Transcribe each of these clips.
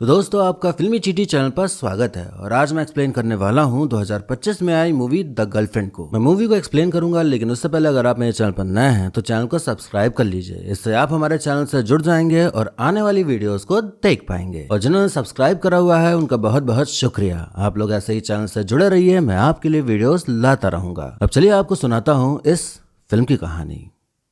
तो दोस्तों आपका फिल्मी चीटी चैनल पर स्वागत है और आज मैं एक्सप्लेन करने वाला हूं 2025 में आई मूवी द गर्लफ्रेंड को। मैं मूवी को एक्सप्लेन करूंगा, लेकिन उससे पहले अगर आप मेरे चैनल पर नए हैं तो चैनल को सब्सक्राइब कर लीजिए। इससे आप हमारे चैनल से जुड़ जाएंगे और आने वाली वीडियोस को देख पाएंगे। और जिन्होंने सब्सक्राइब करा हुआ है उनका बहुत बहुत शुक्रिया। आप लोग ऐसे ही चैनल से जुड़े रहिए, मैं आपके लिए वीडियोस लाता रहूंगा। अब चलिए आपको सुनाता हूँ इस फिल्म की कहानी।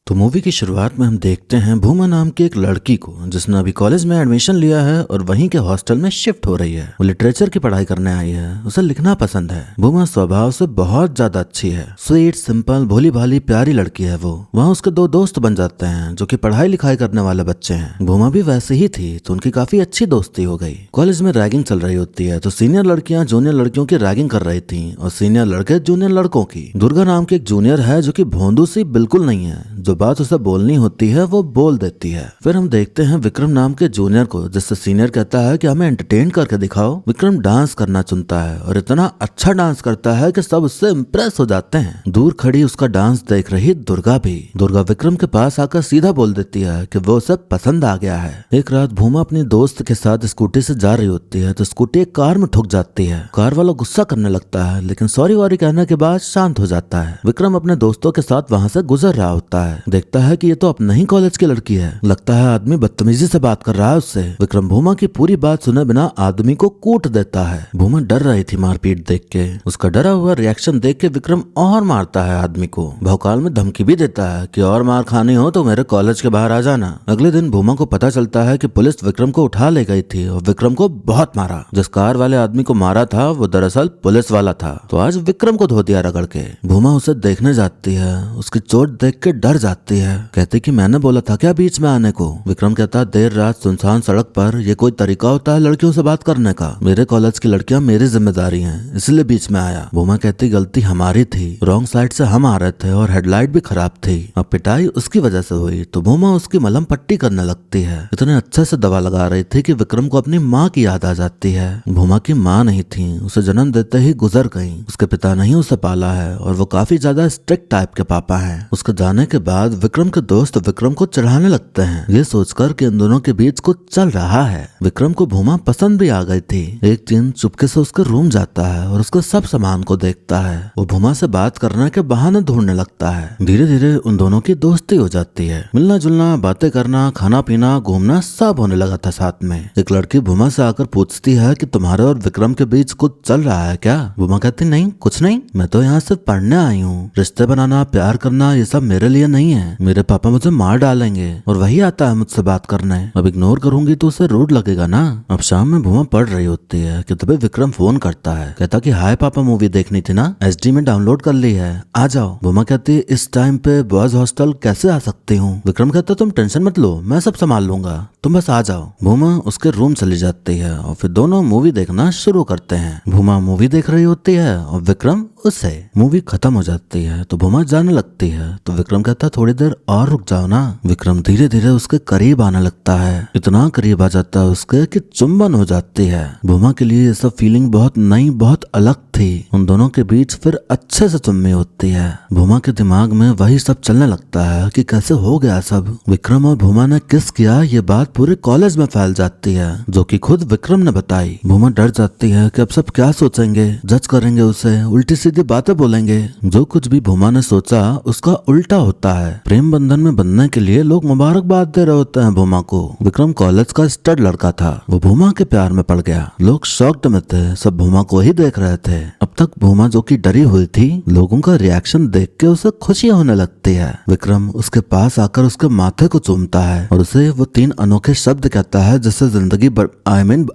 तो मूवी की शुरुआत में हम देखते हैं भूमा नाम की एक लड़की को, जिसने अभी कॉलेज में एडमिशन लिया है और वहीं के हॉस्टल में शिफ्ट हो रही है। वो लिटरेचर की पढ़ाई करने आई है, उसे लिखना पसंद है। भूमा स्वभाव से बहुत ज्यादा अच्छी है, स्वीट, सिंपल, भोली भाली, प्यारी लड़की है वो। वहाँ उसके दो दोस्त बन जाते हैं जो कि पढ़ाई लिखाई करने वाले बच्चे हैं। भूमा भी वैसे ही थी तो उनकी काफी अच्छी दोस्ती हो गई। कॉलेज में रैगिंग चल रही होती है तो सीनियर लड़कियां जूनियर लड़कियों की रैगिंग कर रही थी और सीनियर लड़के जूनियर लड़कों की। दुर्गा नाम की एक जूनियर है जो कि भोंदू सी बिल्कुल नहीं है, जो बात उसे बोलनी होती है वो बोल देती है। फिर हम देखते हैं विक्रम नाम के जूनियर को, जिससे सीनियर कहता है कि हमें एंटरटेन करके दिखाओ। विक्रम डांस करना चुनता है और इतना अच्छा डांस करता है कि सब उससे इम्प्रेस हो जाते हैं। दूर खड़ी उसका डांस देख रही दुर्गा भी। दुर्गा विक्रम के पास आकर सीधा बोल देती है कि वो उसे पसंद आ गया है। एक रात भूमा अपनी दोस्त के साथ स्कूटी से जा रही होती है तो स्कूटी एक कार में ठुक जाती है। कार वाला गुस्सा करने लगता है, लेकिन सॉरी वॉरी कहने के बाद शांत हो जाता है। विक्रम अपने दोस्तों के साथ वहाँ से गुजर रहा होता है, देखता है कि ये तो अपने ही कॉलेज की लड़की है। लगता है आदमी बदतमीजी से बात कर रहा है उससे। विक्रम भूमा की पूरी बात सुने बिना आदमी को कूट देता है। भूमा डर रही थी मारपीट देख के। उसका डरा हुआ रिएक्शन देख के विक्रम और मारता है आदमी को। भौकाल में धमकी भी देता है कि और मार खानी हो तो मेरे कॉलेज के बाहर आ जाना। अगले दिन भूमा को पता चलता है कि पुलिस विक्रम को उठा ले गई थी और विक्रम को बहुत मारा। जिस कार वाले आदमी को मारा था वो दरअसल पुलिस वाला था, तो आज विक्रम को धो दिया रगड़ के। भूमा उसे देखने जाती है, उसकी चोट देख के डर जाती है। कहती कि मैंने बोला था क्या बीच में आने को। विक्रम कहता देर रात सुनसान सड़क पर ये कोई तरीका होता है लड़कियों से बात करने का? मेरे कॉलेज की लड़कियां मेरी जिम्मेदारी हैं, इसलिए बीच में आया। भूमा कहती गलती हमारी थी, रॉन्ग साइड से हम आ रहे थे और हेडलाइट भी खराब थी। अब पिटाई उसकी वजह से हुई तो भूमा उसकी मलहम पट्टी करने लगती है। इतने अच्छे से दवा लगा रही थी कि विक्रम को अपनी माँ की याद आ जाती है। भूमा की माँ नहीं थी, उसे जन्म देते ही गुजर गई। उसके पिता ने ही उसे पाला है और वो काफी ज्यादा स्ट्रिक्ट टाइप के पापा हैं। उसके जाने के बाद विक्रम के दोस्त विक्रम को चढ़ाने लगते हैं, ये सोचकर कि इन दोनों के बीच कुछ चल रहा है। विक्रम को भूमा पसंद भी आ गई थी। एक दिन चुपके से उसके रूम जाता है और उसके सब सामान को देखता है। वो भूमा से बात करने के बहाने ढूंढने लगता है। धीरे धीरे उन दोनों की दोस्ती हो जाती है। मिलना जुलना, बातें करना, खाना पीना, घूमना सब होने लगा था साथ में। एक लड़की भूमा से आकर पूछती है कि तुम्हारे और विक्रम के बीच कुछ चल रहा है क्या? भूमा कहती नहीं, कुछ नहीं, मैं तो यहाँ सिर्फ पढ़ने आई हूँ। रिश्ते बनाना, प्यार करना ये सब मेरे लिए नहीं है। मेरे पापा मुझे मार डालेंगे और वही आता है मुझसे बात करने। अब इग्नोर करूंगी तो उसे रूड लगेगा ना। अब शाम में भूमा पढ़ रही होती है कि तभी विक्रम फोन करता है। कहता कि हाय पापा, मूवी देखनी थी ना, HD में डाउनलोड कर ली है, आ जाओ। भूमा कहती इस टाइम पे बॉयज हॉस्टल कैसे आ सकती हूँ? विक्रम कहता तुम टेंशन मत लो, मैं सब संभाल लूंगा, तुम बस आ जाओ। भूमा उसके रूम चली जाती है और फिर दोनों मूवी देखना शुरू करते हैं। भूमा मूवी देख रही होती है और विक्रम उससे। मूवी खत्म हो जाती है तो भूमा जाने लगती है तो विक्रम कहता थोड़ी देर और रुक जाओ ना। विक्रम धीरे धीरे उसके करीब आने लगता है, इतना करीब आ जाता है उसके कि चुंबन हो जाती है। भूमा के लिए ये सब फीलिंग बहुत नई, बहुत अलग थी। उन दोनों के बीच फिर अच्छे से चुम्मी होती है। भूमा के दिमाग में वही सब चलने लगता है कि कैसे हो गया सब। विक्रम और भूमा ने किस किया ये बात पूरे कॉलेज में फैल जाती है, जो कि खुद विक्रम ने बताई। भूमा डर जाती है कि अब सब क्या सोचेंगे, जज करेंगे उसे, उल्टी सीधी बातें बोलेंगे। जो कुछ भी भूमा ने सोचा उसका उल्टा होता है। प्रेम बंधन में बंधने के लिए लोग मुबारकबाद दे रहे होते हैं भूमा को। विक्रम कॉलेज का स्टड लड़का था, वो भूमा के प्यार में पड़ गया। लोग शॉक्ड में थे, सब भूमा को ही देख रहे थे। अब तक भूमा जो कि डरी हुई थी, लोगों का रिएक्शन देख के उसे खुशी होने लगती है। विक्रम उसके पास आकर उसके माथे को चूमता है और उसे वो 3 अनोखे शब्द कहता है जिससे जिंदगी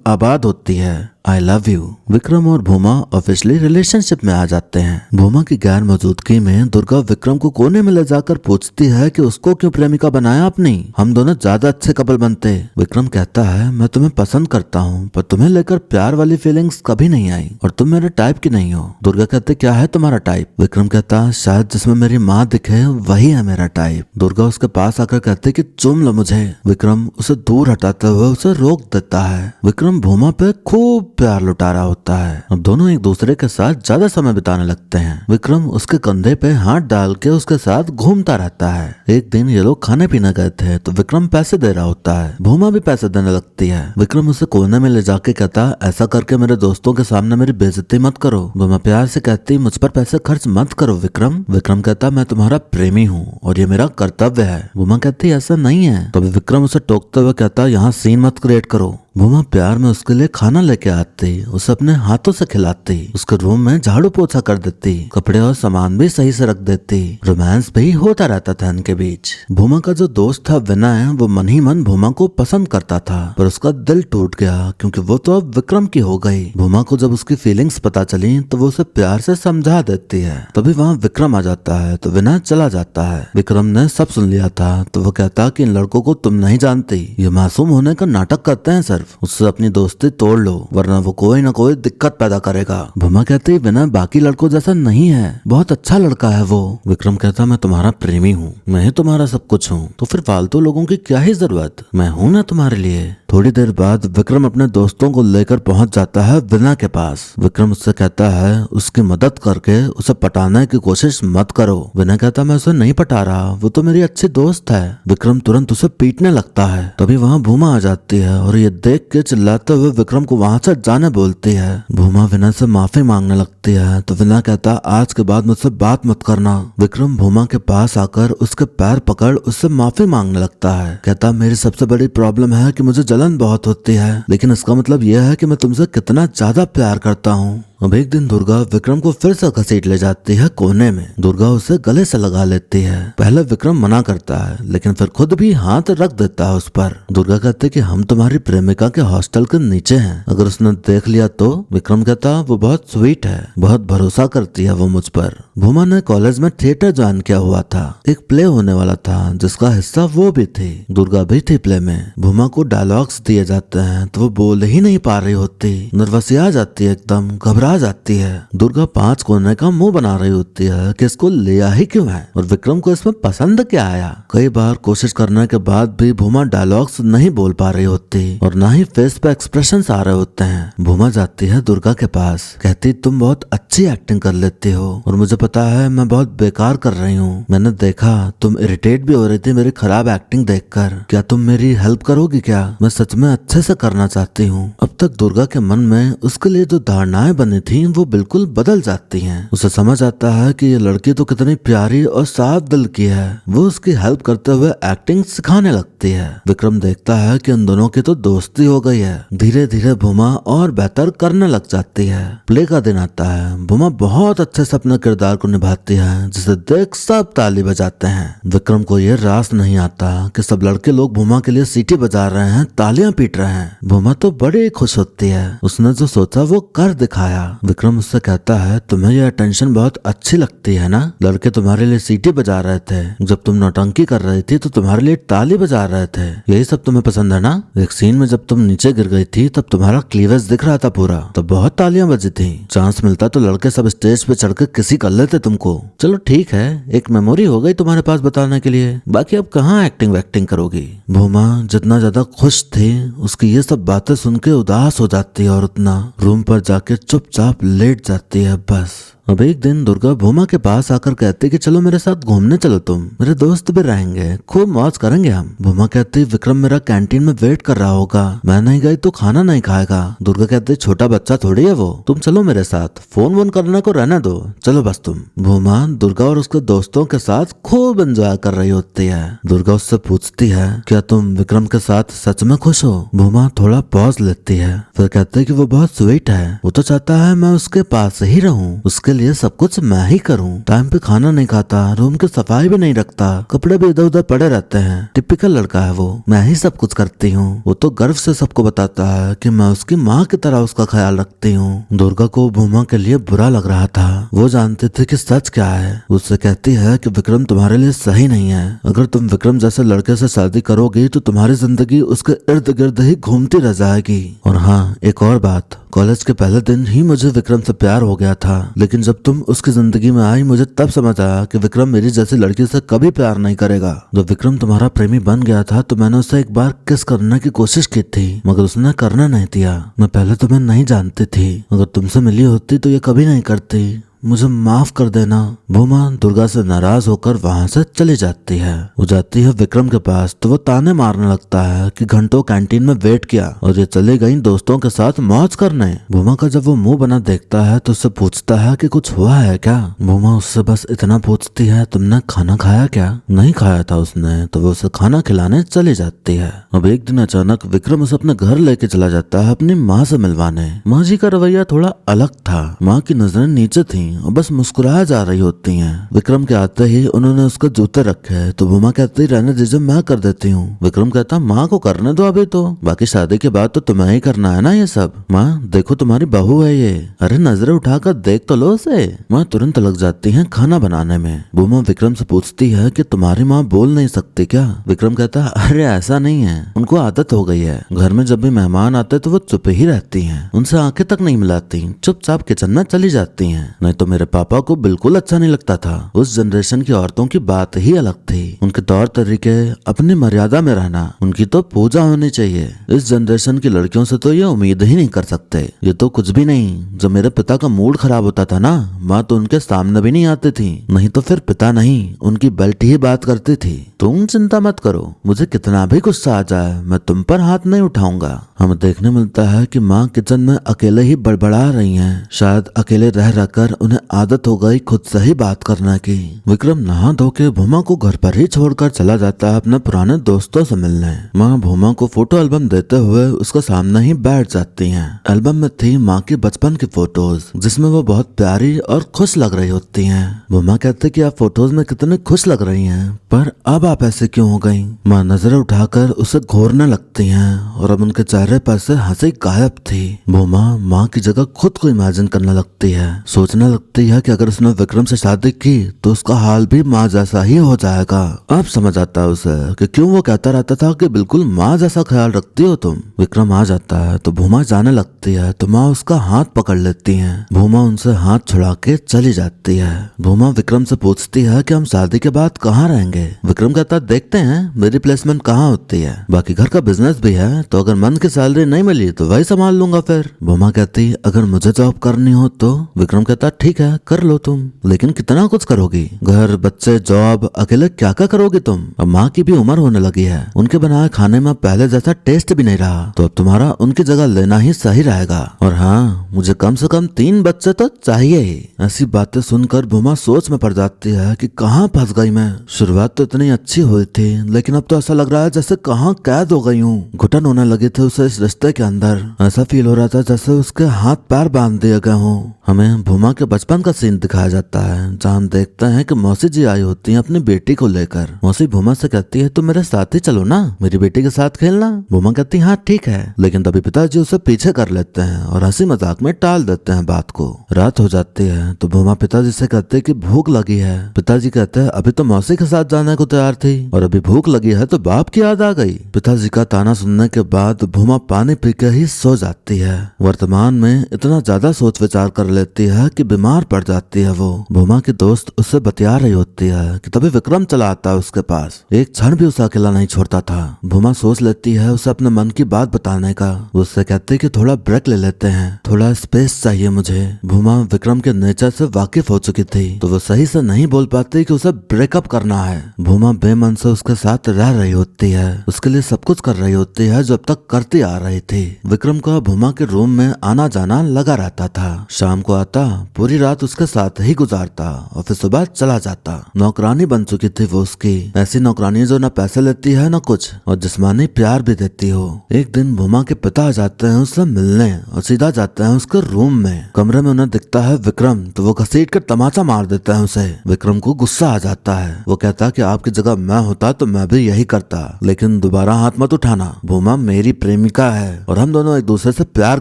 आबाद होती है, आई लव यू। विक्रम और भूमा ऑफिशियली रिलेशनशिप में आ जाते हैं। भूमा की गैर मौजूदगी में दुर्गा विक्रम को कोने में ले जाकर पूछती है कि उसको क्यों प्रेमिका बनाया अपनी, हम दोनों ज्यादा अच्छे कपल बनते। विक्रम कहता है मैं तुम्हें पसंद करता हूँ, पर तुम्हें लेकर प्यार वाली फीलिंग्स कभी नहीं आई और तुम मेरे टाइप की नहीं हो। दुर्गा कहते क्या है तुम्हारा टाइप? विक्रम कहता शायद जिसमें मेरी माँ दिखे वही है मेरा टाइप। दुर्गा उसके पास आकर कहते कि चुम लो मुझे। विक्रम उसे दूर हटाते हुए उसे रोक देता है। विक्रम भूमा पे खूब प्यार लुटा रहा होता है। अब दोनों एक दूसरे के साथ ज्यादा समय बिताने लगते हैं। विक्रम उसके कंधे पे हाथ डाल के उसके साथ घूमता रहता है। एक दिन ये लोग खाने पीने गए थे तो विक्रम पैसे दे रहा होता है। भूमा भी पैसे देने लगती है। विक्रम उसे कोने में ले जाके कहता, ऐसा करके मेरे दोस्तों के सामने मेरी बेइज्जती मत करो। भूमा प्यार से कहती, मुझ पर पैसे खर्च मत करो विक्रम। विक्रम कहता, मैं तुम्हारा प्रेमी हूँ और ये मेरा कर्तव्य है। भूमा कहती, ऐसा नहीं है। तो विक्रम उसे टोकते हुए कहता, यहाँ सीन मत क्रिएट करो। भूमा प्यार में उसके लिए खाना लेके आती, उसे अपने हाथों से खिलाती, उसके रूम में झाड़ू पोछा कर देती, कपड़े और सामान भी सही से रख देती। रोमांस भी होता रहता था इनके बीच। भूमा का जो दोस्त था विनय, वो मन ही मन भूमा को पसंद करता था, पर उसका दिल टूट गया क्योंकि वो तो अब विक्रम की हो गई। भूमा को जब उसकी फीलिंग्स पता चली तो वो उसे प्यार से समझा देती है। तभी वहाँ विक्रम आ जाता है तो विनय चला जाता है। विक्रम ने सब सुन लिया था तो वो कहता कि इन लड़कों को तुम नहीं जानती, ये मासूम होने का नाटक करते हैं सिर्फ। उससे अपनी दोस्ती तोड़ लो वरना वो कोई ना कोई दिक्कत पैदा करेगा। भूमा कहती, विनय बाकी लड़कों जैसा नहीं है, बहुत अच्छा लड़का है वो। विक्रम कहता, मैं तुम्हारा प्रेमी हूँ, मैं ही तुम्हारा सब कुछ हूँ, तो फिर फालतू लोगों की क्या ही जरूरत, मैं हूँ ना तुम्हारे लिए। थोड़ी देर बाद विक्रम अपने दोस्तों को लेकर पहुंच जाता है विनय के पास। विक्रम उससे कहता है उसकी मदद करके उसे पटाने की कोशिश मत करो। विनय कहता, मैं उसे नहीं पटा रहा, वो तो मेरी अच्छी दोस्त है। विक्रम तुरंत उसे पीटने लगता है। तभी वहाँ भूमा आ जाती है और ये देख के चिल्लाते हुए विक्रम को वहाँ से जाने बोलती है। भूमा विनय से माफी मांगने लगती है तो विनय कहता, आज के बाद मुझसे बात मत करना। विक्रम भूमा के पास आकर उसके पैर पकड़ उससे माफी मांगने लगता है। कहता, मेरी सबसे बड़ी प्रॉब्लम है कि मुझे जलन बहुत होती है, लेकिन इसका मतलब यह है कि मैं तुमसे कितना ज्यादा प्यार करता हूँ। अब एक दिन दुर्गा विक्रम को फिर से घसीट ले जाती है कोने में। दुर्गा उसे गले से लगा लेती है। पहले विक्रम मना करता है लेकिन फिर खुद भी हाथ रख देता है उस पर। दुर्गा कहते है कि हम तुम्हारी प्रेमिका के हॉस्टल के नीचे हैं, अगर उसने देख लिया तो। विक्रम कहता, वो बहुत स्वीट है, बहुत भरोसा करती है वो मुझ पर। भूमा ने कॉलेज में थिएटर ज्वाइन किया हुआ था, एक प्ले होने वाला था जिसका हिस्सा वो भी थी। दुर्गा भी थी प्ले में। भूमा को डायलॉग्स दिए जाते हैं तो वो बोल ही नहीं पा रही होती, नर्वसिया जाती है, एकदम घबरा जाती है। दुर्गा 5 कोने का मुंह बना रही होती है कि इसको लिया ही क्यों है और विक्रम को इसमें पसंद क्या आया। कई बार कोशिश करने के बाद भी भूमा डायलॉग्स नहीं बोल पा रही होती और ना ही फेस पे एक्सप्रेशंस आ रहे होते हैं। भूमा जाती है दुर्गा के पास, कहती, तुम बहुत अच्छी एक्टिंग कर लेती हो और मुझे पता है मैं बहुत बेकार कर रही हूँ। मैंने देखा तुम इरिटेट भी हो रही थी मेरी खराब एक्टिंग देखकर, क्या तुम मेरी हेल्प करोगी क्या? मैं सच में अच्छे से करना चाहती हूँ। अब तक दुर्गा के मन में उसके लिए जो धारणाएं बनी थी वो बिल्कुल बदल जाती हैं। उसे समझ आता है कि ये लड़की तो कितनी प्यारी और साफ दिल की है। वो उसकी हेल्प करते हुए एक्टिंग सिखाने लगती है। विक्रम देखता है कि उन दोनों की तो दोस्ती हो गई है। धीरे धीरे भूमा और बेहतर करने लग जाती है। प्ले का दिन आता है। भूमा बहुत अच्छे से अपने किरदार को निभाती है जिसे देख सब ताली बजाते हैं। विक्रम को ये रास नहीं आता कि सब लड़के लोग भूमा के लिए सीटी बजा रहे हैं, तालियां पीट रहे हैं। भूमा तो बड़ी खुश होती है, उसने जो सोचा वो कर दिखाया। विक्रम उससे कहता है, तुम्हें यह अटेंशन बहुत अच्छी लगती है ना? लड़के तुम्हारे लिए सीटी बजा रहे थे, जब तुम नौटंकी कर रही थी तो तुम्हारे लिए ताली बजा रहे थे, यही सब तुम्हें पसंद है ना? एक सीन में जब तुम नीचे गिर गई थी तब तुम्हारा क्लीवेज दिख रहा था पूरा, तब बहुत तालियां बजी थी। चांस मिलता तो लड़के सब स्टेज पे चढ़ के किसी कर लेते तुमको। चलो ठीक है, एक मेमोरी हो गई तुम्हारे पास बताने के लिए, बाकी अब कहाँ एक्टिंग वैक्टिंग करोगी। भूमा जितना ज्यादा खुश थी उसकी ये सब बातें सुन के उदास हो जाती है और उतना रूम पर जाके चुपचाप लेट जाती है बस। अब एक दिन दुर्गा भूमा के पास आकर कहती कि चलो मेरे साथ घूमने चलो, तुम मेरे दोस्त भी रहेंगे, खूब मौज करेंगे हम। भूमा कहती, विक्रम मेरा कैंटीन में वेट कर रहा होगा, मैं नहीं गई तो खाना नहीं खाएगा। दुर्गा कहती, छोटा बच्चा थोड़ी है वो, तुम चलो मेरे साथ, फोन वोन करने को रहने दो, चलो बस तुम। भूमा दुर्गा और उसके दोस्तों के साथ खूब एंजॉय कर रही होती है। दुर्गा उससे पूछती है, क्या तुम विक्रम के साथ सच में खुश हो? भूमा थोड़ा पॉज लेती है, फिर कहते कि वो बहुत स्वीट है, वो तो चाहता है मैं उसके पास ही रहूं, उसके लिए सब कुछ मैं ही करूं। टाइम पे खाना नहीं खाता, रूम की सफाई भी नहीं रखता, कपड़े भी इधर उधर पड़े रहते हैं, टिपिकल लड़का है वो, मैं ही सब कुछ करती हूँ। वो तो गर्व से सबको बताता है कि मैं उसकी माँ की तरह उसका ख्याल रखती हूँ। दुर्गा को भूमा के लिए बुरा लग रहा था, वो जानती थी कि सच क्या है। उससे कहती है कि विक्रम तुम्हारे लिए सही नहीं है, अगर तुम विक्रम जैसे लड़के से शादी करोगी तो तुम्हारी जिंदगी उसके इर्द गिर्द ही घूमती रह जाएगी। और हाँ, एक और बात, कॉलेज के पहले दिन ही मुझे विक्रम से प्यार हो गया था, लेकिन जब तुम उसकी जिंदगी में आई मुझे तब समझ आया कि विक्रम मेरी जैसी लड़की से कभी प्यार नहीं करेगा। जब विक्रम तुम्हारा प्रेमी बन गया था तो मैंने उससे एक बार किस करने की कोशिश की थी, मगर उसने करने नहीं दिया। मैं पहले तुम्हें नहीं जानती थी, अगर तुमसे मिली होती तो ये कभी नहीं करती। मुझे माफ कर देना। भूमा दुर्गा से नाराज होकर वहाँ से चली जाती है। वो जाती है विक्रम के पास तो वो ताने मारने लगता है कि घंटों कैंटीन में वेट किया और ये चली गई दोस्तों के साथ मौज करने। भूमा का जब वो मुंह बना देखता है तो उससे पूछता है कि कुछ हुआ है क्या। भूमा उससे बस इतना पूछती है, तुमने खाना खाया क्या? नहीं खाया था उसने, तो वो उसे खाना खिलाने चली जाती है। अब एक दिन अचानक विक्रम उसे अपने घर लेके चला जाता है अपनी माँ से मिलवाने। माँ जी का रवैया थोड़ा अलग था। माँ की नजरें नीचे थी और बस मुस्कुराया जा रही होती हैं। विक्रम के आते ही उन्होंने उसके जूते रखे तो भूमा कहती रहने दीजिए मैं कर देती हूँ। विक्रम कहता माँ को करने दो अभी तो, बाकी शादी के बाद तो तुम्हें ही करना है ना ये सब। माँ देखो तुम्हारी बहू है ये, अरे नजरें उठाकर देख तो लो उसे। माँ तुरंत लग जाती है खाना बनाने में। भूमा विक्रम से पूछती है कि तुम्हारी माँ बोल नहीं सकती क्या? विक्रम कहता अरे ऐसा नहीं है, उनको आदत हो गई है। घर में जब भी मेहमान आते तो वो चुप ही रहती हैं, उनसे आंखें तक नहीं मिलाती, चुपचाप किचन में चली जाती हैं। नहीं तो मेरे पापा को बिल्कुल अच्छा नहीं लगता था। उस जनरेशन की औरतों की बात ही अलग थी, उनके तौर तरीके, अपनी मर्यादा में रहना, उनकी तो पूजा होनी चाहिए। इस जनरेशन की लड़कियों से तो ये उम्मीद ही नहीं कर सकते। ये तो कुछ भी नहीं। जब मेरे पिता का मूड खराब होता था ना, माँ तो उनके सामने भी नहीं आती थी, नहीं तो फिर पिता नहीं उनकी बेल्ट ही बात करती थी। तुम चिंता मत करो, मुझे कितना भी गुस्सा आ जाए मैं तुम पर हाथ नहीं उठाऊंगा। हमें देखने मिलता है कि माँ किचन में अकेले ही बड़बड़ा रही हैं। शायद अकेले रह रहकर उन्हें आदत हो गई खुद से ही बात करने की। विक्रम नहा धो के भूमा को घर पर ही छोड़कर चला जाता है अपने पुराने दोस्तों से मिलने। माँ भूमा को फोटो एल्बम देते हुए उसके सामने ही बैठ जाती हैं। एल्बम में थी माँ की बचपन की फोटोज, जिसमें वो बहुत प्यारी और खुश लग रही होती हैं। भूमा कहते कि आप फोटोज में कितने खुश लग रही हैं, पर अब आप ऐसे क्यों हो गई? माँ नजरें उठाकर उसे घूरने लगती हैं और अब उनके चेहरे पर से हंसी गायब थी। भूमा माँ की जगह खुद को इमेजिन करने लगती है, सोचने लगती है कि अगर उसने विक्रम से शादी की तो उसका हाल भी माँ जैसा ही हो जाएगा। अब समझ आता है उसे कि क्यों वो कहता रहता था कि बिल्कुल माँ जैसा ख्याल रखती हो तुम। विक्रम आ जाता है तो भूमा जाने लगती है तो माँ उसका हाथ पकड़ लेती है। भूमा उनसे हाथ छुड़ा के चली जाती है। भूमा विक्रम से पूछती है कि हम शादी के बाद कहाँ रहेंगे। विक्रम कहता देखते हैं मेरी प्लेसमेंट कहाँ होती है, बाकी घर का बिजनेस भी है, तो अगर मन की सैलरी नहीं मिली तो वही संभाल लूंगा फिर। भूमा कहती अगर मुझे जॉब करनी हो तो? विक्रम कहता ठीक है कर लो तुम, लेकिन कितना कुछ करोगी? घर, बच्चे, जॉब, अकेले क्या क्या करोगी तुम? अब माँ की भी उम्र होने लगी है, उनके बनाए खाने में पहले जैसा टेस्ट भी नहीं रहा, तो अब तुम्हारा उनकी जगह लेना ही सही रहेगा। और हाँ, मुझे कम से कम 3 बच्चे तो चाहिए ही। ऐसी बातें सुनकर भूमा सोच में पड़ जाती है कि कहाँ फंस गई मैं। शुरुआत तो इतनी अच्छी हुई थी, लेकिन अब तो ऐसा लग रहा है जैसे कहाँ कैद हो गई हूँ। घुटन होने लगे थे उसे इस रिश्ते के अंदर। ऐसा फील हो रहा था जैसे उसके हाथ पैर बांध दिए गए हों। हमें भूमा के बचपन का सीन दिखाया जाता है, जहाँ हम देखते हैं कि मौसी जी आई होती हैं अपनी बेटी को लेकर। मौसी भूमा से कहती है तुम मेरे साथ ही चलो ना, मेरी बेटी के साथ खेलना। भूमा कहती हाँ ठीक है, लेकिन तभी पिताजी उसे पीछे कर लेते हैं और हंसी मजाक में टाल देते हैं बात को। रात हो जाती है तो भूमा पिताजी से कहते हैं कि भूख लगी है। पिताजी कहते हैं अभी तो मौसी के साथ जाने को तैयार थी और अभी भूख लगी है तो बाप की याद आ गई। पिताजी का ताना सुनने के बाद भूमा पानी पी के ही सो जाती है। वर्तमान में इतना ज्यादा सोच विचार कर लेती है कि बीमार पड़ जाती है वो। भूमा की दोस्त उससे बतिया रही होती है कि तभी विक्रम चला आता है उसके पास। एक क्षण भी उसे अकेला नहीं छोड़ता था। भूमा सोच लेती है उसे अपने मन की बात बताने का। उससे कहते कि थोड़ा ब्रेक ले लेते हैं, थोड़ा स्पेस चाहिए मुझे। भूमा विक्रम के नेचर से वाकिफ हो चुकी थी तो वो सही से नहीं बोल पाती कि उसे ब्रेकअप करना है। भूमा बेमन से उसके साथ रह रही होती है, उसके लिए सब कुछ कर रही होती है जो अब तक करती आ रही थी। विक्रम का भूमा के रूम में आना जाना लगा रहता था। शाम को आता, पूरी रात उसके साथ ही गुजारता और फिर सुबह चला जाता। नौकरानी बन चुकी थी वो उसकी, ऐसी नौकरानी जो न पैसे लेती है न कुछ और जिस्मानी प्यार भी देती हो। एक दिन भूमा के पिता आ जाते हैं उससे मिलने और सीधा जाते हैं उसके रूम में। कमरे में उन्हें दिखता है विक्रम तो वो घसीट कर तमाचा मार देता है उसे। विक्रम को गुस्सा आ जाता है। वो कहता है कि आपकी जगह मैं होता तो मैं भी यही करता, लेकिन दोबारा हाथ मत उठाना। भूमा मेरी प्रेमिका है और हम दोनों एक दूसरे से प्यार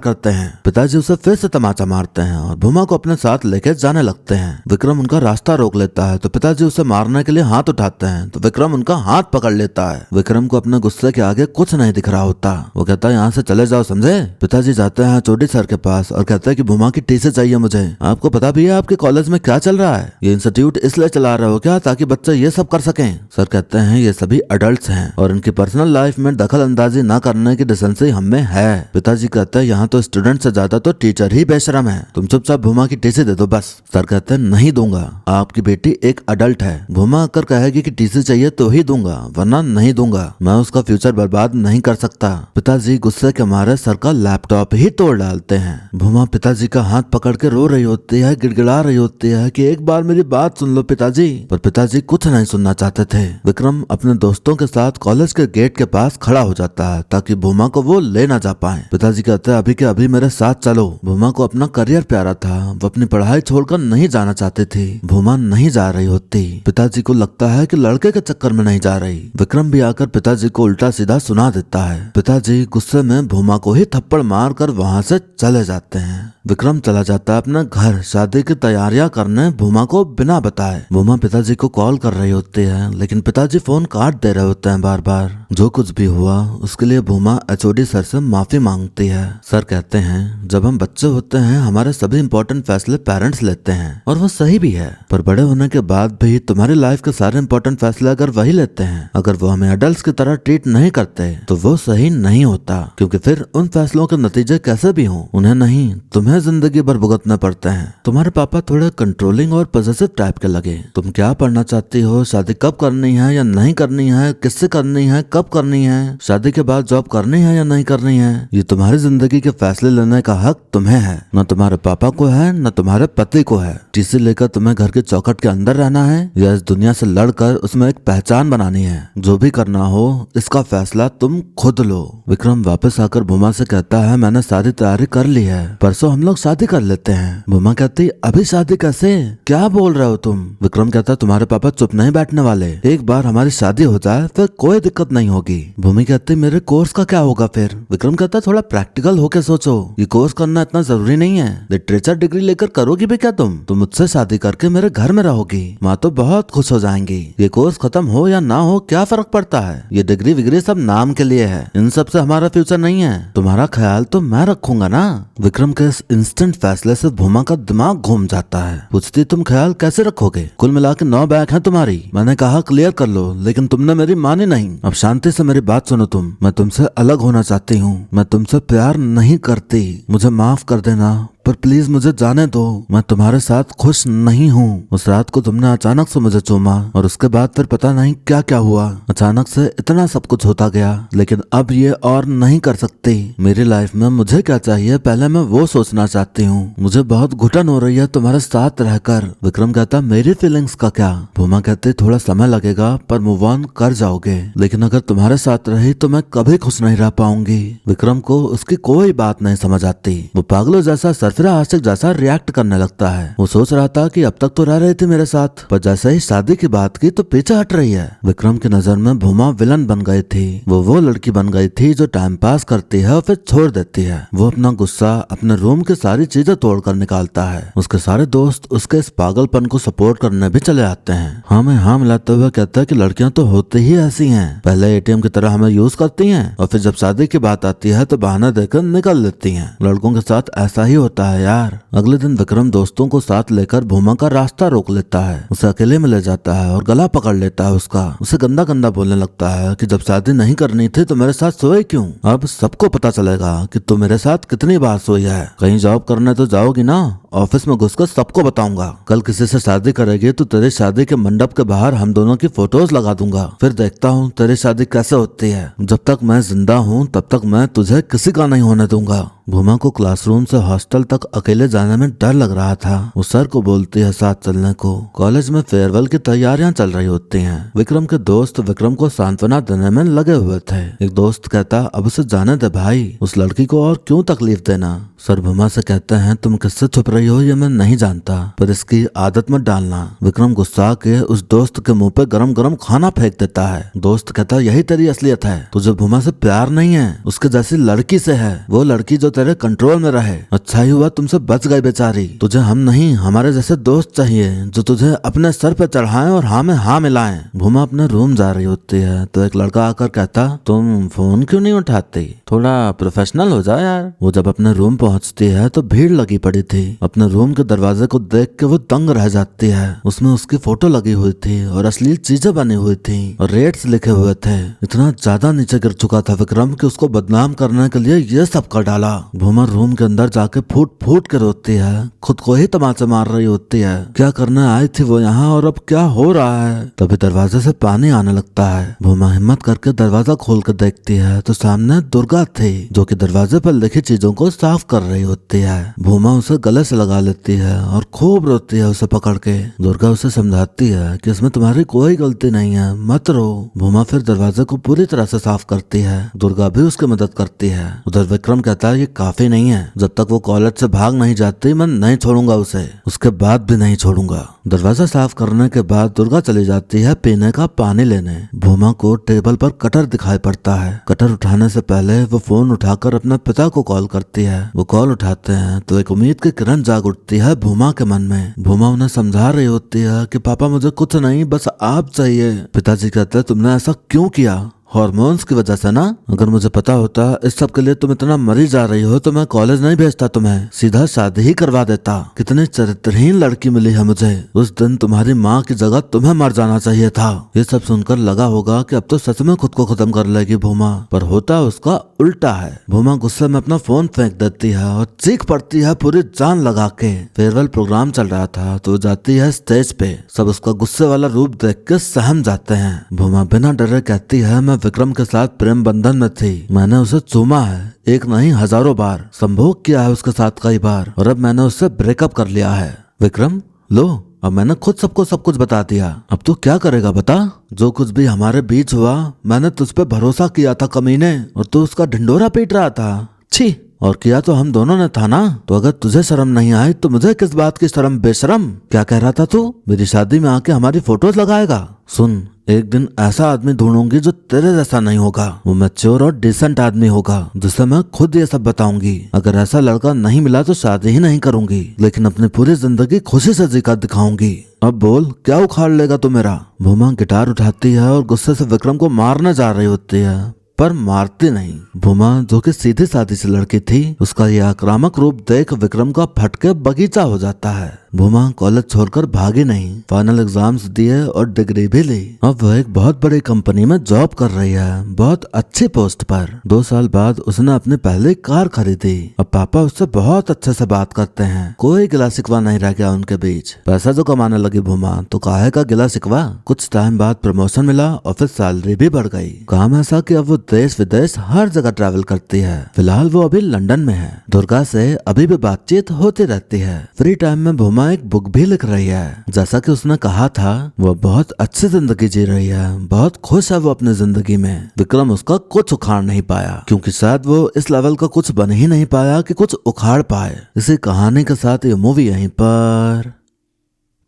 करते हैं। पिताजी उसे फिर से तमाचा मारते हैं और भूमा को अपने साथ साथ लेके जाने लगते हैं। विक्रम उनका रास्ता रोक लेता है तो पिताजी उसे मारने के लिए हाथ उठाते हैं तो विक्रम उनका हाथ पकड़ लेता है। विक्रम को अपने गुस्से के आगे कुछ नहीं दिख रहा होता। वो कहता है यहाँ से चले जाओ, समझे। पिताजी जाते हैं चोटी सर के पास और कहते हैं कि भूमा की टीसी चाहिए मुझे। आपको पता भी है आपके कॉलेज में क्या चल रहा है? ये इंस्टीट्यूट इसलिए चला रहे हो क्या ताकि बच्चे ये सब कर सकें? सर कहते हैं ये सभी अडल्ट हैं और इनकी पर्सनल लाइफ में दखल अंदाजी न करने की डिसेंसी हमें है। पिताजी कहते हैं यहाँ तो स्टूडेंट से ज्यादा तो टीचर ही बेशरम है, तुम चुपचाप भूमा की टीसी दे दो बस। सर कहते हैं नहीं दूंगा, आपकी बेटी एक अडल्ट है। भूमा अगर कहेगी कि टीसी चाहिए तो ही दूंगा वरना नहीं दूंगा, मैं उसका फ्यूचर बर्बाद नहीं कर सकता। पिताजी गुस्से के मारे सर का लैपटॉप ही तोड़ डालते हैं। भूमा पिताजी का हाथ पकड़ के रो रही होती है, गिड़गिड़ा रही होती है कि एक बार मेरी बात सुन लो पिताजी, पर पिताजी कुछ नहीं सुनना चाहते थे। विक्रम अपने दोस्तों के साथ कॉलेज के गेट के पास खड़ा हो जाता है ताकि भूमा को वो ले ना जा पाए। पिताजी कहते हैं अभी के अभी मेरे साथ चलो। भूमा को अपना करियर प्यारा था, वो अपनी पढ़ाई छोड़कर नहीं जाना चाहती थी। भूमा नहीं जा रही होती। पिताजी को लगता है कि लड़के के चक्कर में नहीं जा रही। विक्रम भी आकर पिताजी को उल्टा सीधा सुना देता है। पिताजी गुस्से में भूमा को ही थप्पड़ मार कर वहाँ से चले जाते हैं। विक्रम चला जाता है अपने घर शादी की तैयारियां करने भूमा को बिना बताए। भूमा पिताजी को कॉल कर रही होती है लेकिन पिताजी फोन काट दे रहे होते हैं बार बार। जो कुछ भी हुआ उसके लिए भूमा एचओडी सर से माफी मांगती है। सर कहते हैं जब हम बच्चे होते हैं हमारे सभी इंपॉर्टेंट फैसले पेरेंट्स लेते हैं और वो सही भी है, पर बड़े होने के बाद भी तुम्हारी लाइफ के सारे इंपॉर्टेंट फैसले अगर वही लेते हैं, अगर वो हमें अडल्ट की तरह ट्रीट नहीं करते तो वो सही नहीं होता, क्योंकि फिर उन फैसलों के नतीजे कैसे भी हों उन्हें नहीं तुम्हें जिंदगी भर भुगतना पड़ते हैं। तुम्हारे पापा थोड़े कंट्रोलिंग और पॉसेसिव टाइप के लगे। तुम क्या पढ़ना चाहती हो, शादी कब करनी है या नहीं करनी है, किससे करनी है, कब करनी है, शादी के बाद जॉब करनी है या नहीं करनी है, ये तुम्हारी जिंदगी के फैसले लेने का हक तुम्हें है, न तुम्हारे पापा को है न तुम्हारे पति को है। टीसी लेकर तुम्हें घर के चौखट के अंदर रहना है या इस दुनिया से लड़कर उसमें एक पहचान बनानी है। जो भी करना हो इसका फैसला तुम खुद लो। विक्रम वापस आकर भूमा से कहता है मैंने सारी तैयारी कर ली है, परसों हम लोग शादी कर लेते हैं। भूमा कहती अभी शादी कैसे, क्या बोल रहे हो तुम? विक्रम कहता तुम्हारे पापा चुप नहीं बैठने वाले, एक बार हमारी शादी हो जाए फिर कोई दिक्कत नहीं होगी। भूमि कहती मेरे कोर्स का क्या होगा फिर? विक्रम कहता थोड़ा प्रैक्टिकल होके सोचो, ये कोर्स करना इतना जरूरी नहीं है, लिटरेचर डिग्री लेकर करोगी भी क्या तुम मुझसे शादी करके मेरे घर में रहोगी, माँ तो बहुत खुश हो जाएंगी। ये कोर्स खत्म हो या ना हो क्या फर्क पड़ता है, ये डिग्री विग्री सब नाम के लिए है, इन सब से हमारा फ्यूचर नहीं है, तुम्हारा ख्याल तो मैं रखूंगा ना। विक्रम के इस इंस्टेंट फैसले से भूमा का दिमाग घूम जाता है। पूछती तुम ख्याल कैसे रखोगे, कुल मिला के 9 बैग हैं तुम्हारी, मैंने कहा क्लियर कर लो लेकिन तुमने मेरी मानी नहीं। अब शांति से मेरी बात सुनो तुम, मैं तुमसे अलग होना चाहती हूँ, मैं तुमसे प्यार नहीं करती, मुझे माफ कर देना पर प्लीज मुझे जाने दो, मैं तुम्हारे साथ खुश नहीं हूँ। उस रात को तुमने अचानक से मुझे चूमा और उसके बाद फिर पता नहीं क्या क्या हुआ, अचानक से इतना सब कुछ होता गया, लेकिन अब ये और नहीं कर सकती। मेरी लाइफ में मुझे क्या चाहिए पहले मैं वो सोचना चाहती हूँ, मुझे बहुत घुटन हो रही है तुम्हारे साथ रहकर। विक्रम कहता मेरी फीलिंग्स का क्या? भूमा कहती थोड़ा समय लगेगा पर मूव ऑन कर जाओगे, लेकिन अगर तुम्हारे साथ रही तो मैं कभी खुश नहीं रह पाऊंगी। विक्रम को उसकी कोई बात नहीं समझ आती, वो पागलों जैसा सरफिरा आशिक जैसा रिएक्ट करने लगता है। वो सोच रहा था कि अब तक तो रह रही थी मेरे साथ, पर जैसे ही शादी की बात की तो पीछे हट रही है। विक्रम की नजर में भूमा विलन बन गई थी, वो लड़की बन गई थी जो टाइम पास करती है और फिर छोड़ देती है। वो अपना गुस्सा अपने रूम की सारी चीजें तोड़कर निकालता है। उसके सारे दोस्त उसके इस पागलपन को सपोर्ट करने भी चले आते हैं। हाँ में हाँ मिलाते हुए कहता है कि लड़कियां तो होती ही ऐसी हैं, पहले एटीएम की तरह हमें यूज करती हैं और फिर जब शादी की बात आती है तो बहाना देकर निकल लेती हैं। लड़कों के साथ ऐसा ही होता है यार। अगले दिन विक्रम दोस्तों को साथ लेकर भूमा का रास्ता रोक लेता है, उसे अकेले में ले जाता है और गला पकड़ लेता है उसका। उसे गंदा गंदा बोलने लगता है कि जब शादी नहीं करनी थी तो मेरे साथ सोए क्यों? अब सबको पता चलेगा कि तू मेरे साथ कितनी बार सोई है। कहीं जॉब करने तो जाओगी ना, ऑफिस में घुसकर सबको बताऊंगा। कल किसी से शादी करेगी तो तेरी शादी के मंडप के बाहर हम दोनों की फोटोज लगा दूंगा, फिर देखता हूँ तेरी शादी कैसे होती है। जब तक मैं जिंदा हूँ तब तक मैं तुझे किसी का नहीं होने दूंगा। भूमा को क्लासरूम से हॉस्टल तक अकेले जाने में डर लग रहा था। वो सर को बोलती है साथ चलने को। कॉलेज में फेयरवेल की तैयारियां चल रही होती हैं। विक्रम के दोस्त विक्रम को सांत्वना देने में लगे हुए थे। एक दोस्त कहता अब उसे जाने दे भाई, उस लड़की को और क्यों तकलीफ देना। सर भूमा से कहते हैं तुम किससे छुप रही हो ये मैं नहीं जानता, पर इसकी आदत मत डालना। विक्रम गुस्सा के उस दोस्त के मुंह पे गरम गरम खाना फेंक देता है। दोस्त कहता यही तेरी असलियत है, तुझे भूमा से प्यार नहीं है, उसके जैसी लड़की से है, वो लड़की जो तेरे कंट्रोल में रहे। अच्छा ही हुआ तुमसे बच गई बेचारी। तुझे हम नहीं, हमारे जैसे दोस्त चाहिए जो तुझे अपने सर पे चढ़ाएं और हाँ में हाँ मिलाएं। भूमा अपने रूम जा रही होती है तो एक लड़का आकर कहता, तुम फोन क्यों नहीं उठाती, थोड़ा प्रोफेशनल हो जाए यार। वो जब अपने रूम पहुंचती है तो भीड़ लगी पड़ी थी। अपने रूम के दरवाजे को देख के वो दंग रह जाती है। उसमें उसकी फोटो लगी हुई थी और अश्लील चीजें बनी हुई थी और रेट्स लिखे हुए थे। इतना ज्यादा नीचे गिर चुका था विक्रम कि उसको बदनाम करने के लिए ये सब कर डाला। भूमा रूम के अंदर जाके फूट फूट के रोती है, खुद को ही तमाचे मार रही होती है। क्या करने आई थी वो यहाँ और अब क्या हो रहा है। तभी दरवाजे से पानी आने लगता है। भूमा हिम्मत करके दरवाजा खोल कर देखती है तो सामने दुर्गा थी जो कि दरवाजे पर लिखी चीजों को साफ कर रही होती है। भूमा उसे गले से लगा लेती है और खूब रोती है उसे पकड़ के। दुर्गा उसे समझाती है कि इसमें तुम्हारी कोई गलती नहीं है, मत रो। भूमा फिर दरवाजे को पूरी तरह से साफ करती है। दुर्गा भी उसकी मदद करती है। उधर विक्रम कहता है ये काफी नहीं है, जब तक वो कॉलेज से भाग नहीं जाती मैं नहीं छोड़ूंगा उसे, उसके बाद भी नहीं छोड़ूंगा। दरवाजा साफ करने के बाद दुर्गा चली जाती है पीने का पानी लेने। भूमा को टेबल पर कटर दिखाई पड़ता है। कटर उठाने से पहले वो फोन उठाकर अपने पिता को कॉल करती है। वो कॉल उठाते हैं तो एक उम्मीद की किरण जाग उठती है भूमा के मन में। भूमा उन्हें समझा रही होती है कि पापा मुझे कुछ नहीं, बस आप चाहिए। पिताजी कहते हैं तुमने ऐसा क्यों किया, हॉर्मोन्स की वजह से ना। अगर मुझे पता होता इस सब के लिए तुम इतना मरी जा रही हो तो मैं कॉलेज नहीं भेजता तुम्हें, सीधा शादी ही करवा देता। कितनी चरित्रहीन लड़की मिली है मुझे। उस दिन तुम्हारी माँ की जगह तुम्हें मर जाना चाहिए था। ये सब सुनकर लगा होगा कि अब तो सच में खुद को खत्म कर लेगी भूमा, पर होता उसका उल्टा है। भूमा गुस्से में अपना फोन फेंक देती है और चीख पड़ती है पूरी जान लगा के। फेयरवेल प्रोग्राम चल रहा था तो वो जाती है स्टेज पे। सब उसका गुस्से वाला रूप देख के सहम जाते हैं। भूमा बिना डरे कहती है मैं विक्रम के साथ प्रेम बंधन में थी, मैंने उसे चूमा है, एक नहीं हजारों बार, संभोग किया है उसके साथ कई बार, और अब मैंने उससे ब्रेकअप कर लिया है। विक्रम लो, अब मैंने खुद सबको सब कुछ बता दिया, अब तू क्या करेगा बता। जो कुछ भी हमारे बीच हुआ मैंने तुझ पे भरोसा किया था कमीने, और तू उसका ढिंडोरा पीट रहा था। छी, और किया तो हम दोनों ने था ना। तो अगर तुझे शर्म नहीं आई तो मुझे किस बात की शर्म बेशरम। क्या कह रहा था तू, मेरी शादी में आके हमारी फोटोज लगाएगा। सुन, एक दिन ऐसा आदमी ढूंढूंगी जो तेरे जैसा नहीं होगा, वो मैच्योर और डिसेंट आदमी होगा जिसे मैं खुद ये सब बताऊंगी। अगर ऐसा लड़का नहीं मिला तो शादी ही नहीं करूंगी, लेकिन अपनी पूरी जिंदगी खुशी से जीकर दिखाऊंगी। अब बोल, क्या उखाड़ लेगा तू मेरा। भूमा गिटार उठाती है और गुस्से से विक्रम को मारने जा रही होती है, पर मारती नहीं। भूमा जो कि सीधी सादी सी लड़की थी, उसका यह आक्रामक रूप देख विक्रम का फटके बगीचा हो जाता है। भूमा कॉलेज छोड़कर भागी नहीं, फाइनल एग्जाम्स दिए और डिग्री भी ली। अब वह एक बहुत बड़ी कंपनी में जॉब कर रही है, बहुत अच्छी पोस्ट पर। 2 साल बाद उसने अपनी पहली कार खरीदी। अब पापा उससे बहुत अच्छे से बात करते हैं, कोई गिला शिकवा नहीं रह गया उनके बीच। पैसा जो कमाने लगी भूमा तो काहे का गिला शिकवा। कुछ टाइम बाद प्रमोशन मिला और फिर सैलरी भी बढ़ गई। काम ऐसा कि अब वो देश विदेश हर जगह ट्रैवल करती है। फिलहाल वो अभी लंदन में है। दुर्गा से अभी भी बातचीत होती रहती है। फ्री टाइम में भूमा एक बुक भी लिख रही है। जैसा कि उसने कहा था, वो बहुत अच्छी जिंदगी जी रही है, बहुत खुश है वो अपनी जिंदगी में। विक्रम उसका कुछ उखाड़ नहीं पाया, क्योंकि शायद वो इस लेवल का कुछ बन ही नहीं पाया कि कुछ उखाड़ पाए। इसी कहानी के साथ ये मूवी यहीं पर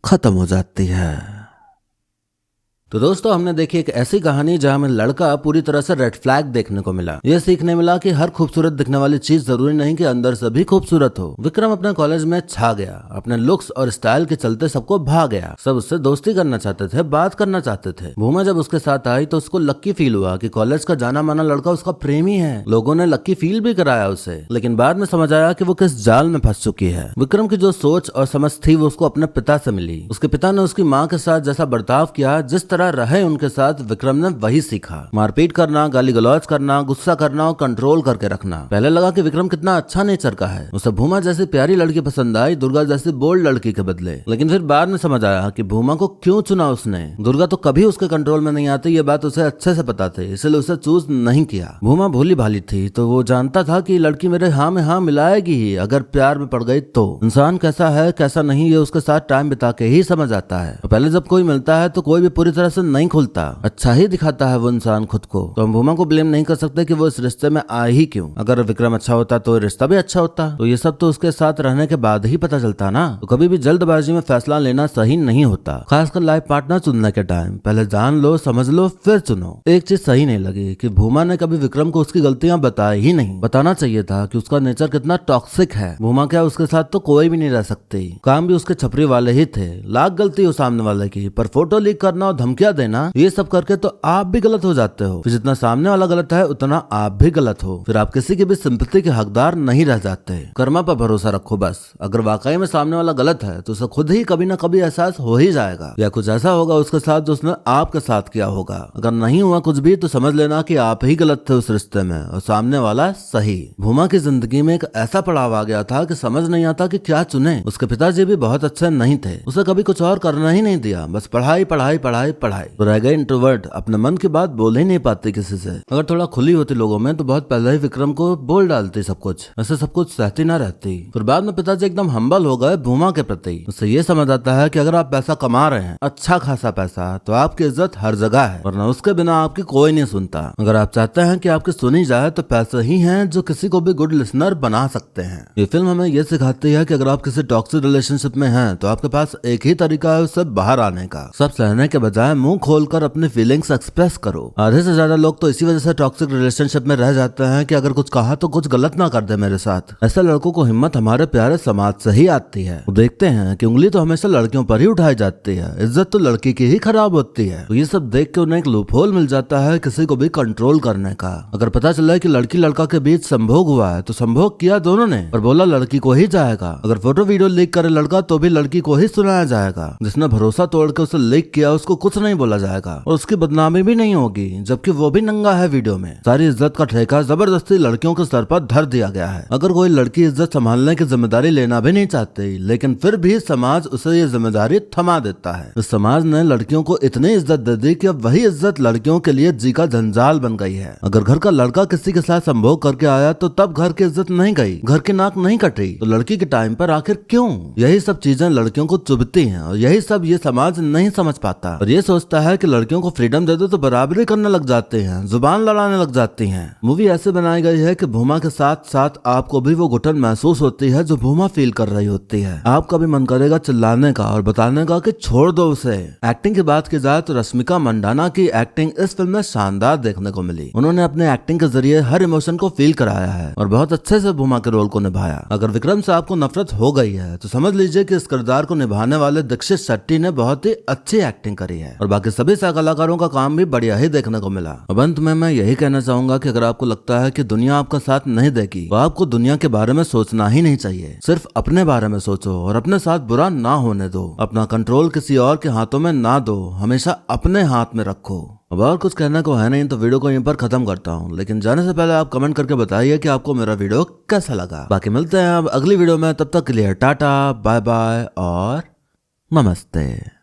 खत्म हो जाती है। तो दोस्तों, हमने देखी एक ऐसी कहानी जहां में लड़का पूरी तरह से रेड फ्लैग देखने को मिला। यह सीखने मिला कि हर खूबसूरत दिखने वाली चीज जरूरी नहीं कि अंदर से भी खूबसूरत हो। विक्रम अपने कॉलेज में छा गया, अपने लुक्स और स्टाइल के चलते सबको भा गया। सब उससे दोस्ती करना चाहते थे, बात करना चाहते थे। भूमा जब उसके साथ आई तो उसको लक्की फील हुआ कि कॉलेज का जाना माना लड़का उसका प्रेमी है। लोगों ने लक्की फील भी कराया उसे, लेकिन बाद में समझ आया कि वो किस जाल में फंस चुकी है। विक्रम की जो सोच और समझ थी वो उसको अपने पिता से मिली। उसके पिता ने उसकी माँ के साथ जैसा बर्ताव किया, जिस तरह रहे उनके साथ, विक्रम ने वही सीखा। मारपीट करना, गाली गलौज करना, गुस्सा करना और कंट्रोल करके रखना। पहले लगा कि विक्रम कितना अच्छा नेचर का है, उसे भूमा जैसी प्यारी लड़की पसंद आई दुर्गा जैसी बोल्ड लड़की के बदले। लेकिन फिर बाद में समझ आया कि भूमा को क्यों चुना उसने। दुर्गा तो कभी उसके कंट्रोल में नहीं आती, ये बात उसे अच्छे से पता थी, इसलिए उसे चूज नहीं किया। भूमा भोली भाली थी तो वो जानता था कि लड़की मेरे हाँ में हाँ मिलाएगी ही, अगर प्यार में पड़ गई तो। इंसान कैसा है कैसा नहीं ये उसके साथ टाइम बिता के ही समझ आता है। पहले जब कोई मिलता है तो कोई भी पूरी तरह से नहीं खुलता, अच्छा ही दिखाता है वो इंसान खुद को, तो हम भूमा को ब्लेम नहीं कर सकते कि वो इस रिश्ते में आए ही क्यों। अगर विक्रम अच्छा होता तो रिश्ता भी अच्छा होता, तो ये सब तो उसके साथ रहने के बाद ही पता चलता ना। तो कभी भी जल्दबाजी में फैसला लेना सही नहीं होता, खासकर लाइफ पार्टनर चुनने के टाइम। पहले जान लो, समझ लो, फिर चुनो। एक चीज सही नहीं लगी कि भूमा ने कभी विक्रम को उसकी गलतियां बताई ही नहीं। बताना चाहिए था कि उसका नेचर कितना टॉक्सिक है। भूमा क्या उसके साथ तो कोई भी नहीं रह सकती, काम भी उसके छपरी वाले ही थे। लाख गलती हो सामने वाले की, पर फोटो लीक करना और धमकियां देना, ये सब करके तो आप भी गलत हो जाते हो। फिर जितना सामने वाला गलत है उतना आप भी गलत हो। फिर आप किसी की भी सिंपैथी के हकदार नहीं रह जाते। कर्मा पर भरोसा रखो बस। अगर वाकई में सामने वाला गलत है तो उसे खुद ही कभी ना कभी एहसास हो ही जाएगा, या कुछ ऐसा होगा उसके साथ जो उसने आपके साथ किया होगा। अगर नहीं हुआ कुछ भी तो समझ लेना कि आप ही गलत थे उस रिश्ते में और सामने वाला सही। भूमा की जिंदगी में एक ऐसा पड़ाव आ गया था कि समझ नहीं आता कि क्या चुने। उसके पिताजी भी बहुत अच्छे नहीं थे, उसे कभी कुछ और करना ही नहीं दिया, बस पढ़ाई पढ़ाई पढ़ाई पढ़ाई। तो रह गए इंट्रोवर्ट, अपने मन की बात बोल ही नहीं पाती किसी से। अगर थोड़ा खुली होती लोगों में तो बहुत पहले ही विक्रम को बोल डालती सब कुछ, ऐसे सब कुछ सहती ना रहती। फिर बाद में पिताजी एकदम हम्बल हो गए भूमा के प्रति। उससे ये समझ आता है कि अगर आप पैसा कमा रहे हैं, अच्छा खासा पैसा, तो आपकी इज्जत हर जगह है, वरना उसके बिना आपकी कोई नहीं सुनता। अगर आप चाहते हैं कि आपकी सुनी जाए तो पैसे ही हैं जो किसी को भी गुड लिसनर बना सकते हैं। ये फिल्म हमें ये सिखाती है कि अगर आप किसी टॉक्सिक रिलेशनशिप में हैं तो आपके पास एक ही तरीका है उससे बाहर आने का। सब सहने के बजाय मुंह खोलकर अपनी फीलिंग्स एक्सप्रेस करो। आधे से ज्यादा लोग तो इसी वजह से टॉक्सिक रिलेशनशिप में रह जाते हैं कि अगर कुछ कहा तो कुछ गलत ना कर दे मेरे साथ। ऐसे लड़कों को हिम्मत हमारे प्यारे समाज से ही आती है। वो देखते हैं कि उंगली तो हमेशा लड़कियों पर ही उठाई जाती है, इज्जत तो लड़की की ही खराब होती है। तो ये सब देख के उन्हें एक लूपहोल मिल जाता है किसी को भी कंट्रोल करने का। अगर पता चला कि लड़की लड़का के बीच संभोग हुआ है तो संभोग किया दोनों ने, पर बोला लड़की को ही जाएगा। अगर फोटो वीडियो लीक करे लड़का तो भी लड़की को ही सुनाया जाएगा। जिसने भरोसा तोड़ के उसे लीक किया उसको कुछ नहीं बोला जाएगा और उसकी बदनामी भी नहीं होगी, जबकि वो भी नंगा है वीडियो में। सारी इज्जत का ठेका जबरदस्ती लड़कियों के सर पर धर दिया गया है। अगर कोई लड़की इज्जत संभालने की जिम्मेदारी लेना भी नहीं चाहती, लेकिन फिर भी समाज उसे ये जिम्मेदारी थमा देता है। इस समाज ने लड़कियों को इतनी इज्जत दे दी कि अब वही इज्जत लड़कियों के लिए जी का जंजाल बन गई है। अगर घर का लड़का किसी के साथ संभोग करके आया तो तब घर की इज्जत नहीं गई, घर की नाक नहीं कटी, तो लड़की के टाइम पर आखिर क्यों? यही सब चीजें लड़कियों को चुभती हैं और यही सब ये समाज नहीं समझ पाता और ये सोचता है कि लड़कियों को फ्रीडम दे दो तो बराबरी करने लग जाते हैं, जुबान लड़ाने लग जाती हैं। मूवी ऐसे बनाई गई है कि भूमा के साथ साथ आपको भी वो घुटन महसूस होती है जो भूमा फील कर रही होती है। आपका भी मन करेगा चिल्लाने का और बताने का कि छोड़ दो उसे। एक्टिंग की बात की जाए तो रश्मिका मंडाना की एक्टिंग इस फिल्म में शानदार देखने को मिली। उन्होंने अपने एक्टिंग के जरिए हर इमोशन को फील कराया है और बहुत अच्छे से भूमा के रोल को निभाया। अगर विक्रम से आपको नफरत हो गई है तो समझ लीजिए कि इस किरदार को निभाने वाले दीक्षित शेट्टी ने बहुत ही अच्छी एक्टिंग करी है और बाकी सभी सह कलाकारों का काम भी बढ़िया ही देखने को मिला। अब अंत में मैं यही कहना चाहूंगा कि अगर आपको लगता है कि दुनिया आपका साथ नहीं देगी तो आपको दुनिया के बारे में सोचना ही नहीं चाहिए। सिर्फ अपने बारे में सोचो और अपने साथ बुरा ना होने दो। अपना कंट्रोल किसी और के हाथों में ना दो, हमेशा अपने हाथ में रखो। अब और कुछ कहने को है नहीं तो वीडियो को यहीं पर खत्म करता हूँ, लेकिन जाने से पहले आप कमेंट करके बताइए कि आपको मेरा वीडियो कैसा लगा। बाकी मिलते हैं अब अगली वीडियो में, तब तक के लिए टाटा बाय बाय और नमस्ते।